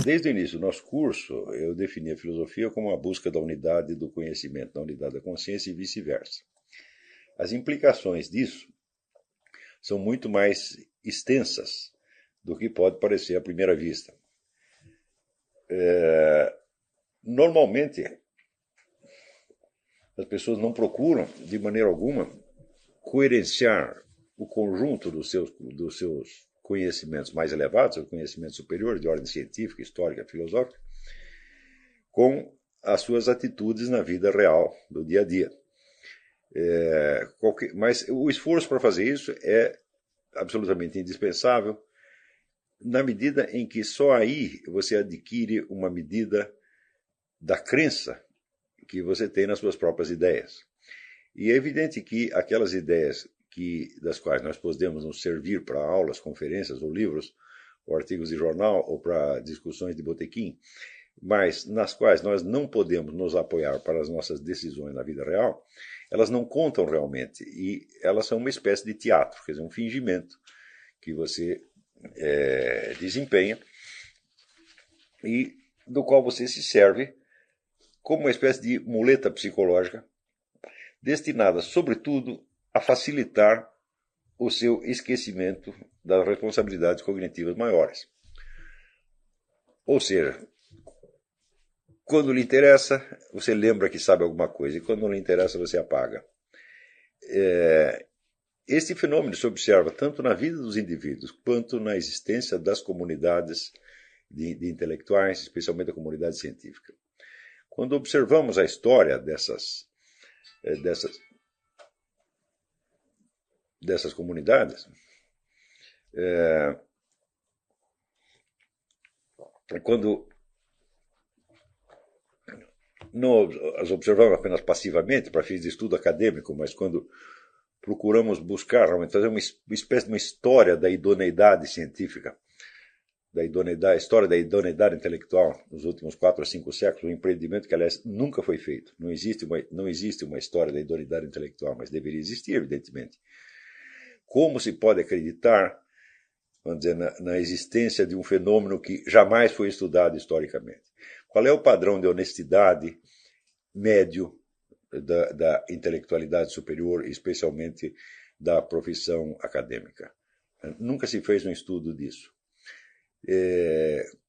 Desde o início do nosso curso, eu defini a filosofia como a busca da unidade do conhecimento, da unidade da consciência e vice-versa. As implicações disso são muito mais extensas do que pode parecer à primeira vista. Normalmente, as pessoas não procuram, de maneira alguma, coerenciar o conjunto dos seus conhecimentos mais elevados, os conhecimentos superiores de ordem científica, histórica, filosófica, com as suas atitudes na vida real, do dia a dia. Mas o esforço para fazer isso é absolutamente indispensável, na medida em que só aí você adquire uma medida da crença que você tem nas suas próprias ideias. E é evidente que aquelas ideias das quais nós podemos nos servir para aulas, conferências ou livros, ou artigos de jornal, ou para discussões de botequim, mas nas quais nós não podemos nos apoiar para as nossas decisões na vida real, elas não contam realmente, e elas são uma espécie de teatro, quer dizer, um fingimento que você desempenha e do qual você se serve como uma espécie de muleta psicológica destinada, sobretudo, a facilitar o seu esquecimento das responsabilidades cognitivas maiores. Ou seja, quando lhe interessa, você lembra que sabe alguma coisa, e quando não lhe interessa, você apaga. Este fenômeno se observa tanto na vida dos indivíduos quanto na existência das comunidades de intelectuais, especialmente a comunidade científica. Quando observamos a história dessas comunidades, quando não as observamos apenas passivamente, para fins de estudo acadêmico, mas quando procuramos buscar, realmente, fazer uma espécie de uma história da idoneidade científica, a história da idoneidade intelectual nos últimos 4 a 5 séculos, um empreendimento que, aliás, nunca foi feito. Não existe uma história da idoneidade intelectual, mas deveria existir, evidentemente. Como se pode acreditar, vamos dizer, na existência de um fenômeno que jamais foi estudado historicamente? Qual é o padrão de honestidade médio da intelectualidade superior, especialmente da profissão acadêmica? Nunca se fez um estudo disso.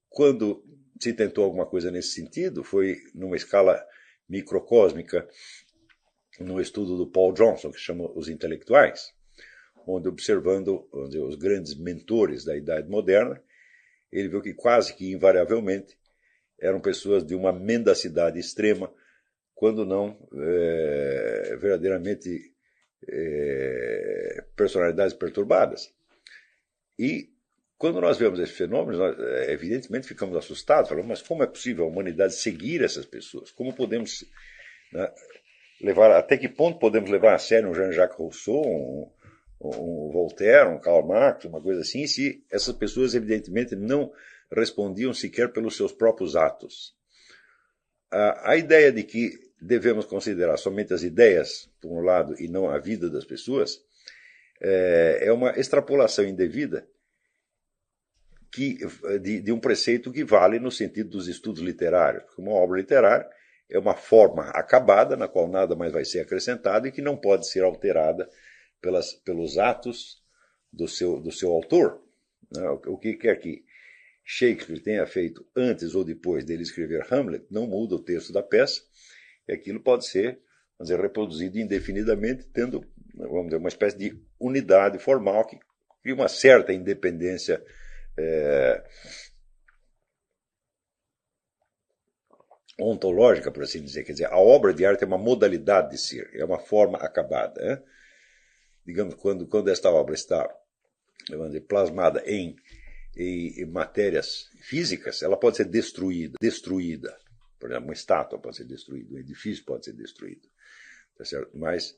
Quando se tentou alguma coisa nesse sentido, foi numa escala microcósmica, no estudo do Paul Johnson, que chama Os Intelectuais, onde, observando os grandes mentores da Idade Moderna, ele viu que quase que invariavelmente eram pessoas de uma mendacidade extrema, quando não verdadeiramente personalidades perturbadas. E quando nós vemos esse fenômeno, nós, evidentemente ficamos assustados, falamos, mas como é possível a humanidade seguir essas pessoas? Como podemos, né, até que ponto podemos levar a sério um Jean-Jacques Rousseau, um Voltaire, um Karl Marx, uma coisa assim, se essas pessoas evidentemente não respondiam sequer pelos seus próprios atos? A ideia de que devemos considerar somente as ideias, por um lado, e não a vida das pessoas, é uma extrapolação indevida de um preceito que vale no sentido dos estudos literários. Porque uma obra literária é uma forma acabada, na qual nada mais vai ser acrescentado e que não pode ser alterada pelos atos do seu autor. O que quer que Shakespeare tenha feito antes ou depois dele escrever Hamlet não muda o texto da peça, e aquilo pode ser, vamos dizer, reproduzido indefinidamente, tendo, vamos dizer, uma espécie de unidade formal que cria uma certa independência ontológica, por assim dizer. Quer dizer, a obra de arte é uma modalidade de ser, é uma forma acabada. Né? Digamos, quando esta obra está, vamos dizer, plasmada em matérias físicas, ela pode ser destruída. Por exemplo, uma estátua pode ser destruída, um edifício pode ser destruído. Tá certo? Mas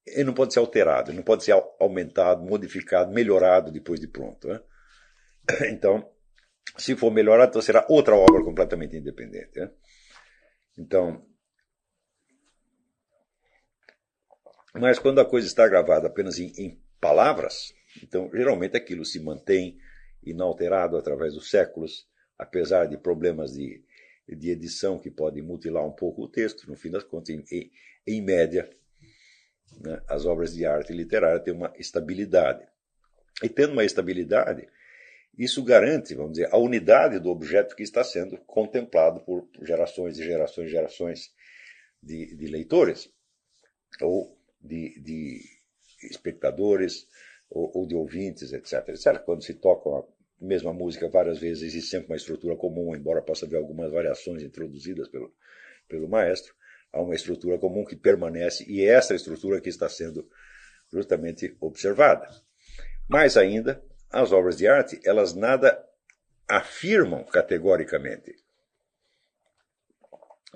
ele não pode ser alterado, ele não pode ser aumentado, modificado, melhorado depois de pronto. Né? Então, se for melhorado, então será outra obra completamente independente. Né? Então, mas quando a coisa está gravada apenas em palavras, então geralmente aquilo se mantém inalterado através dos séculos, apesar de problemas de edição que podem mutilar um pouco o texto, no fim das contas, em média, né, as obras de arte literária têm uma estabilidade. E tendo uma estabilidade, isso garante, vamos dizer, a unidade do objeto que está sendo contemplado por gerações e gerações e gerações de leitores, ou de espectadores, ou de ouvintes, etc, etc. Quando se toca a mesma música várias vezes, existe sempre uma estrutura comum, embora possa haver algumas variações introduzidas pelo maestro, há uma estrutura comum que permanece, e é essa estrutura que está sendo justamente observada. Mais ainda, as obras de arte, elas nada afirmam categoricamente.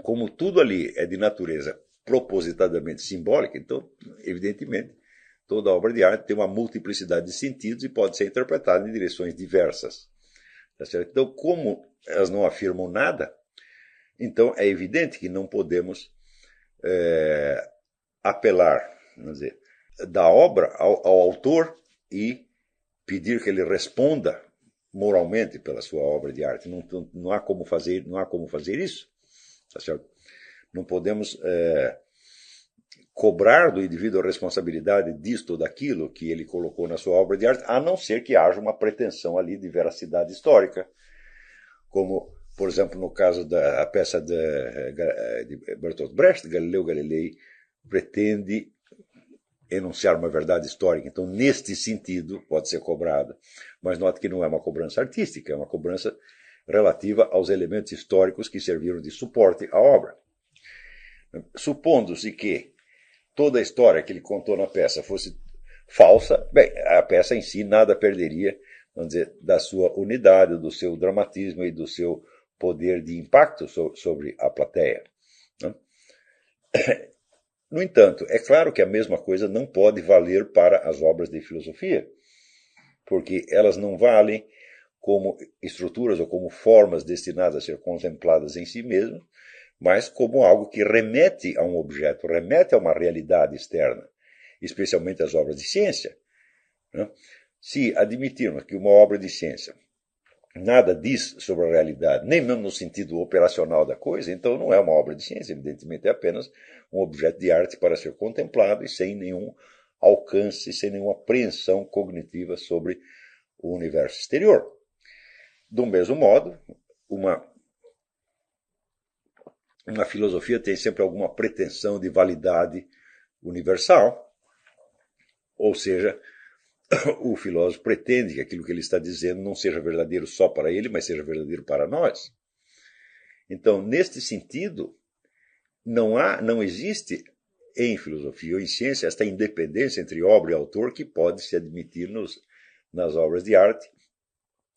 Como tudo ali é de natureza propositadamente simbólica, então, evidentemente, toda obra de arte tem uma multiplicidade de sentidos e pode ser interpretada em direções diversas. Tá certo? Então, como elas não afirmam nada, então é evidente que não podemos apelar, vamos dizer, da obra ao autor e pedir que ele responda moralmente pela sua obra de arte. Não há como fazer isso. Tá certo? Não podemos cobrar do indivíduo a responsabilidade disto ou daquilo que ele colocou na sua obra de arte, a não ser que haja uma pretensão ali de veracidade histórica, como, por exemplo, no caso da peça de Bertolt Brecht, Galileu Galilei pretende enunciar uma verdade histórica. Então, neste sentido, pode ser cobrada. Mas note que não é uma cobrança artística, é uma cobrança relativa aos elementos históricos que serviram de suporte à obra. Supondo-se que toda a história que ele contou na peça fosse falsa, bem, a peça em si nada perderia, vamos dizer, da sua unidade, do seu dramatismo e do seu poder de impacto sobre a plateia. No entanto, é claro que a mesma coisa não pode valer para as obras de filosofia, porque elas não valem como estruturas ou como formas destinadas a ser contempladas em si mesmas, mas como algo que remete a um objeto, remete a uma realidade externa, especialmente as obras de ciência. Se admitirmos que uma obra de ciência nada diz sobre a realidade, nem mesmo no sentido operacional da coisa, então não é uma obra de ciência, evidentemente é apenas um objeto de arte para ser contemplado e sem nenhum alcance, sem nenhuma apreensão cognitiva sobre o universo exterior. Do mesmo modo, uma filosofia tem sempre alguma pretensão de validade universal, ou seja, o filósofo pretende que aquilo que ele está dizendo não seja verdadeiro só para ele, mas seja verdadeiro para nós. Então, neste sentido, não existe em filosofia ou em ciência esta independência entre obra e autor que pode se admitir nas obras de arte,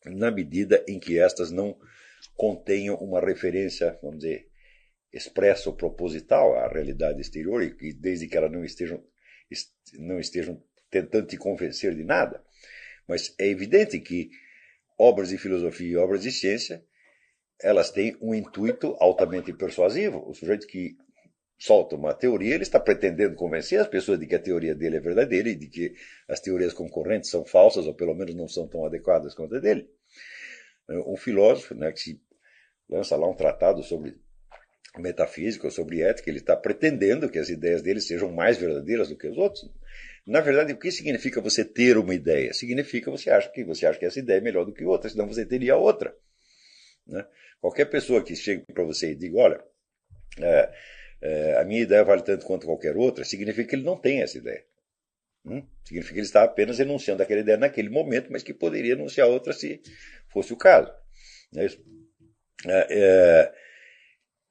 na medida em que estas não contenham uma referência, vamos dizer, expressa ou proposital à realidade exterior, e desde que elas não estejam tentando te convencer de nada. Mas é evidente que obras de filosofia e obras de ciência, elas têm um intuito altamente persuasivo. O sujeito que solta uma teoria, ele está pretendendo convencer as pessoas de que a teoria dele é verdadeira e de que as teorias concorrentes são falsas, ou pelo menos não são tão adequadas quanto a dele. Um filósofo, né, que se lança lá um tratado sobre metafísica ou sobre ética, ele está pretendendo que as ideias dele sejam mais verdadeiras do que os outros. Na verdade, o que significa você ter uma ideia? Significa que você acha que essa ideia é melhor do que outra, senão você teria outra. Né? Qualquer pessoa que chegue para você e diga, olha, a minha ideia vale tanto quanto qualquer outra, significa que ele não tem essa ideia. Significa que ele está apenas enunciando aquela ideia naquele momento, mas que poderia enunciar outra se fosse o caso. Não é isso?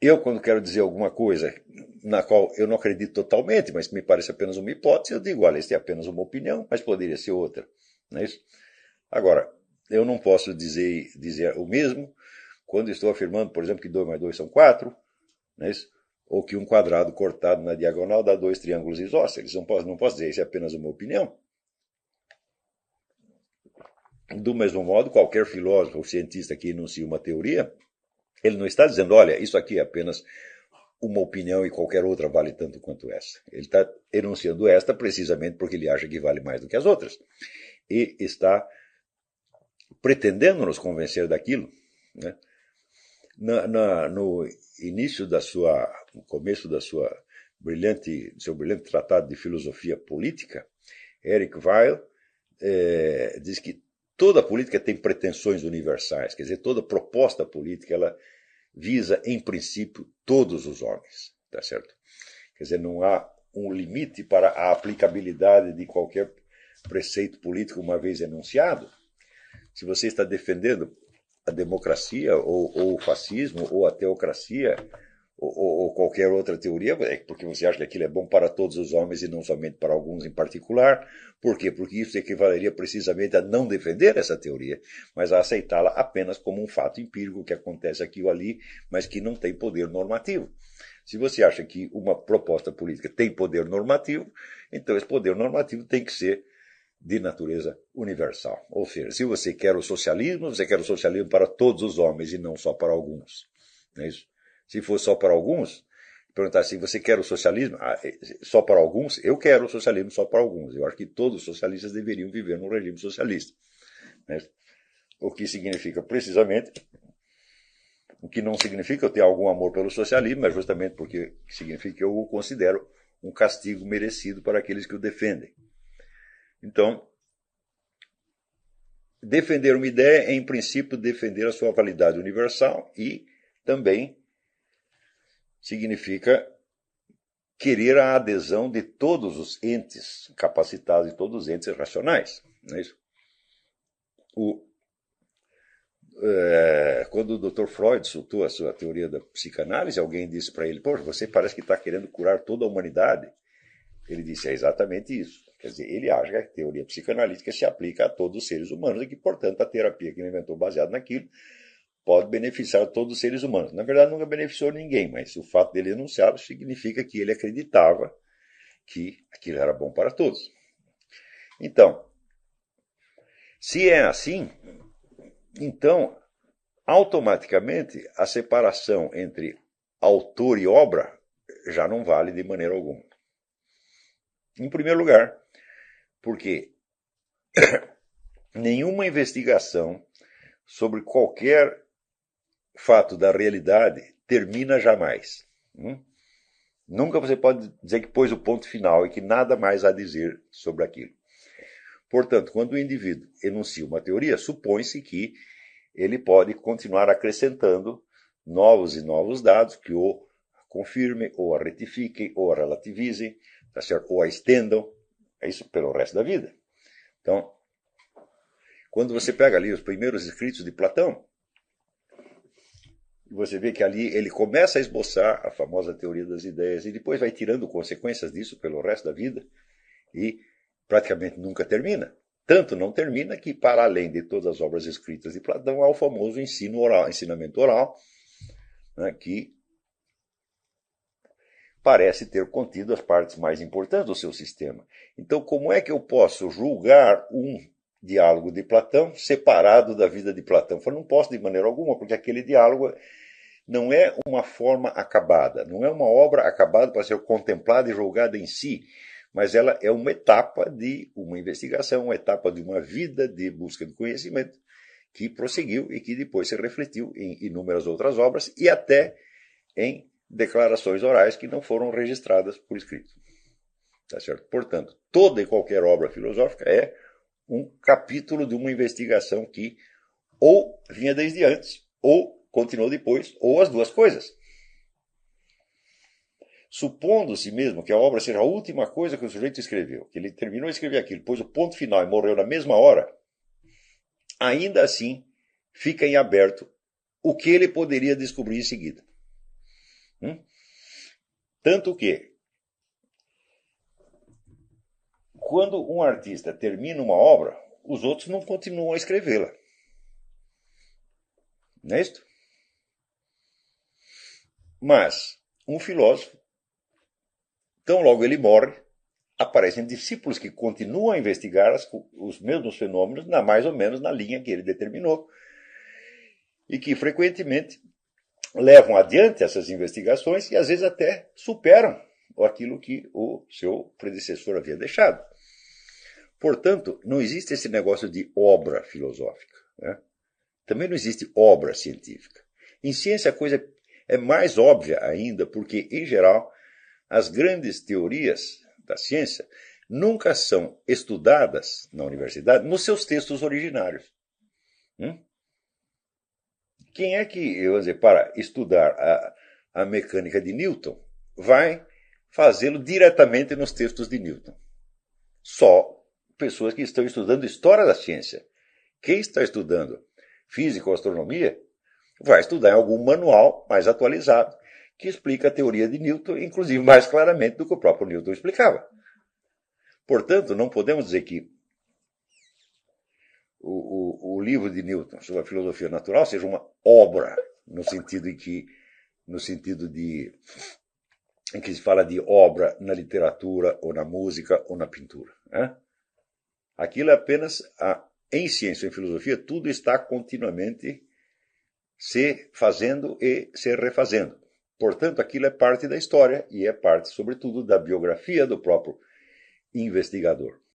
Eu, quando quero dizer alguma coisa na qual eu não acredito totalmente, mas que me parece apenas uma hipótese, eu digo, olha, isso é apenas uma opinião, mas poderia ser outra. Não é isso? Agora, eu não posso dizer o mesmo quando estou afirmando, por exemplo, que 2 mais 2 são 4, não é isso? Ou que um quadrado cortado na diagonal dá 2 triângulos isósceles. Não posso dizer, isso é apenas uma opinião. Do mesmo modo, qualquer filósofo ou cientista que enuncia uma teoria, ele não está dizendo, olha, isso aqui é apenas uma opinião e qualquer outra vale tanto quanto essa. Ele está enunciando esta precisamente porque ele acha que vale mais do que as outras. E está pretendendo nos convencer daquilo, né? No início no começo do seu brilhante tratado de filosofia política, Eric Weil diz que toda política tem pretensões universais, quer dizer, toda proposta política ela visa, em princípio, todos os homens, tá certo? Quer dizer, não há um limite para a aplicabilidade de qualquer preceito político uma vez enunciado. Se você está defendendo a democracia, ou o fascismo, ou a teocracia, ou qualquer outra teoria, é porque você acha que aquilo é bom para todos os homens e não somente para alguns em particular. Por quê? Porque isso equivaleria precisamente a não defender essa teoria, mas a aceitá-la apenas como um fato empírico que acontece aqui ou ali, mas que não tem poder normativo. Se você acha que uma proposta política tem poder normativo, então esse poder normativo tem que ser de natureza universal. Ou seja, se você quer o socialismo, você quer o socialismo para todos os homens e não só para alguns. Não é isso? Se for só para alguns, perguntar assim, você quer o socialismo só para alguns? Eu quero o socialismo só para alguns. Eu acho que todos os socialistas deveriam viver num regime socialista. Né? O que significa precisamente, o que não significa eu ter algum amor pelo socialismo, mas justamente porque significa que eu o considero um castigo merecido para aqueles que o defendem. Então, defender uma ideia é, em princípio, defender a sua validade universal e também significa querer a adesão de todos os entes capacitados e todos os entes racionais. Não é isso? Quando o Dr. Freud soltou a sua teoria da psicanálise, alguém disse para ele, poxa, você parece que está querendo curar toda a humanidade. Ele disse, é exatamente isso. Quer dizer, ele acha que a teoria psicanalítica se aplica a todos os seres humanos e que, portanto, a terapia que ele inventou baseada naquilo pode beneficiar todos os seres humanos. Na verdade, nunca beneficiou ninguém, mas o fato dele enunciá-lo significa que ele acreditava que aquilo era bom para todos. Então, se é assim, então, automaticamente, a separação entre autor e obra já não vale de maneira alguma. Em primeiro lugar, porque nenhuma investigação sobre qualquer fato da realidade termina jamais. Nunca você pode dizer que pôs o ponto final e que nada mais há a dizer sobre aquilo. Portanto, quando o indivíduo enuncia uma teoria, supõe-se que ele pode continuar acrescentando novos e novos dados que o confirmem, ou a retifiquem, ou a relativizem, tá certo? Ou a estendam, é isso pelo resto da vida. Então, quando você pega ali os primeiros escritos de Platão, você vê que ali ele começa a esboçar a famosa teoria das ideias e depois vai tirando consequências disso pelo resto da vida e praticamente nunca termina. Tanto não termina que, para além de todas as obras escritas de Platão, há o famoso ensinamento oral, né, que parece ter contido as partes mais importantes do seu sistema. Então, como é que eu posso julgar um diálogo de Platão separado da vida de Platão? Eu não posso de maneira alguma, porque aquele diálogo não é uma forma acabada, não é uma obra acabada para ser contemplada e julgada em si, mas ela é uma etapa de uma investigação, uma etapa de uma vida de busca de conhecimento que prosseguiu e que depois se refletiu em inúmeras outras obras e até em declarações orais que não foram registradas por escrito. Tá certo? Portanto, toda e qualquer obra filosófica é um capítulo de uma investigação que ou vinha desde antes, ou continuou depois, ou as duas coisas. Supondo-se mesmo que a obra seja a última coisa que o sujeito escreveu, que ele terminou de escrever aquilo, pôs o ponto final e morreu na mesma hora, ainda assim fica em aberto o que ele poderia descobrir em seguida. Tanto que, quando um artista termina uma obra, os outros não continuam a escrevê-la. Não é isso? Mas um filósofo, tão logo ele morre, aparecem discípulos que continuam a investigar os mesmos fenômenos, mais ou menos na linha que ele determinou, e que frequentemente levam adiante essas investigações e às vezes até superam aquilo que o seu predecessor havia deixado. Portanto, não existe esse negócio de obra filosófica, né? Também não existe obra científica. Em ciência a coisa é mais óbvia ainda, porque, em geral, as grandes teorias da ciência nunca são estudadas na universidade nos seus textos originários. Quem é que, eu vou dizer, para estudar a mecânica de Newton, vai fazê-lo diretamente nos textos de Newton? Só pessoas que estão estudando história da ciência. Quem está estudando física ou astronomia vai estudar em algum manual mais atualizado que explica a teoria de Newton, inclusive mais claramente do que o próprio Newton explicava. Portanto, não podemos dizer que o livro de Newton sobre a filosofia natural seja uma obra, no sentido em que se fala de obra na literatura, ou na música, ou na pintura. Aquilo é apenas, em ciência e em filosofia, tudo está continuamente se fazendo e se refazendo. Portanto, aquilo é parte da história e é parte, sobretudo, da biografia do próprio investigador.